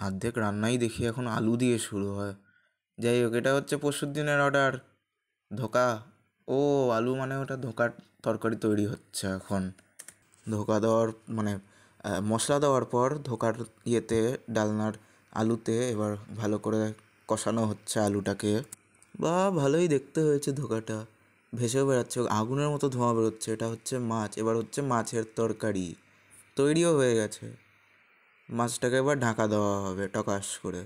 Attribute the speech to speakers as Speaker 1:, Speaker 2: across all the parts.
Speaker 1: অর্ধেক রান্নাই দেখি এখন আলু দিয়ে শুরু হয়। যাই হোক, এটা হচ্ছে পরশুর দিনের অর্ডার। ধোকা। ও, আলু মানে ওটা ধোকার তরকারি তৈরি হচ্ছে এখন। ধোকা দেওয়ার মানে মশলা দেওয়ার পর ধোকার ইয়েতে, ডালনার আলুতে এবার ভালো করে কষানো হচ্ছে আলুটাকে। বা ভালোই দেখতে হয়েছে ধোকাটা, ভেসেও বেড়াচ্ছে, আগুনের মতো ধোঁয়া বেরোচ্ছে। এটা হচ্ছে মাছ, এবার হচ্ছে মাছের তরকারি তৈরিও হয়ে গেছে। মাছটাকে এবার ঢাকা দেওয়া হবে টকাস করে।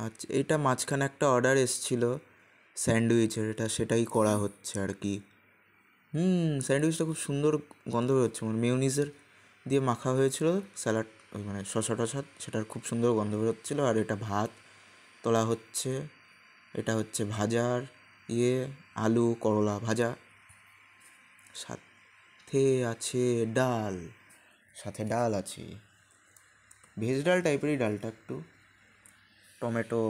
Speaker 1: আচ্ছা, এটা মাঝখানে একটা অর্ডার এসেছিলো স্যান্ডউইচের, এটা সেটাই করা হচ্ছে আর কি। স্যান্ডউইচটা খুব সুন্দর গন্ধ বেরোচ্ছে, মানে মেয়োনিজের দিয়ে মাখা হয়েছিল স্যালাড, ওই মানে শসা টসা, সেটার খুব সুন্দর গন্ধ বেরোচ্ছিলো। আর এটা ভাত তোলা হচ্ছে, এটা হচ্ছে ভাজার আলু করলা ভাজা, সাথে আছে ডাল, সাথে ডাল আছে, ভেজ ডাল টাইপেরই ডালটা, একটু টমেটো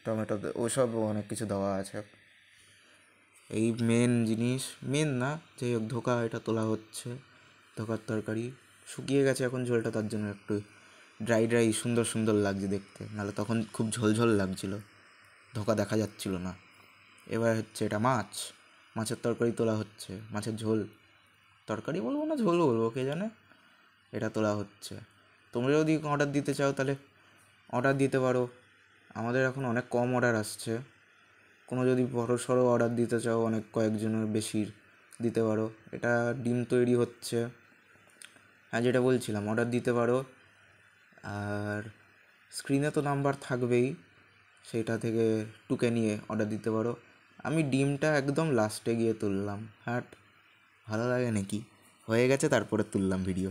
Speaker 1: টমেটো ওসব অনেক কিছু দেওয়া আছে। এই মেন জিনিস, মেন না, যাই হোক, ধোকা এটা তোলা হচ্ছে। ধোকার তরকারি শুকিয়ে গেছে এখন ঝোলটা, তার জন্য একটু ড্রাই ড্রাই সুন্দর সুন্দর লাগছে দেখতে, নাহলে তখন খুব ঝোল ঝোল লাগছিল, ধোকা দেখা যাচ্ছিল না। এবার হচ্ছে এটা মাছ, মাছের তরকারি তোলা হচ্ছে, মাছের ঝোল, তরকারি বলবো না ঝোল বলবো কে জানে। এটা তোলা হচ্ছে। তোমরা যদি অর্ডার দিতে চাও তাহলে অর্ডার দিতে পারো, আমাদের এখন অনেক কম অর্ডার আসছে। কোনো যদি বড় সড়ো অর্ডার দিতে চাও, অনেক কয়েকজনের বেশির দিতে পারো। এটা ডিম তৈরি হচ্ছে। হ্যাঁ, যেটা বলছিলাম, অর্ডার দিতে পারো। আর স্ক্রিনে তো নাম্বার থাকবেই, সেইটা থেকে টুকে নিয়ে অর্ডার দিতে পারো। আমি ডিমটা একদম লাস্টে গিয়ে তুললাম, ভালো লাগে নাকি, হয়ে গেছে তারপরে তুললাম ভিডিও।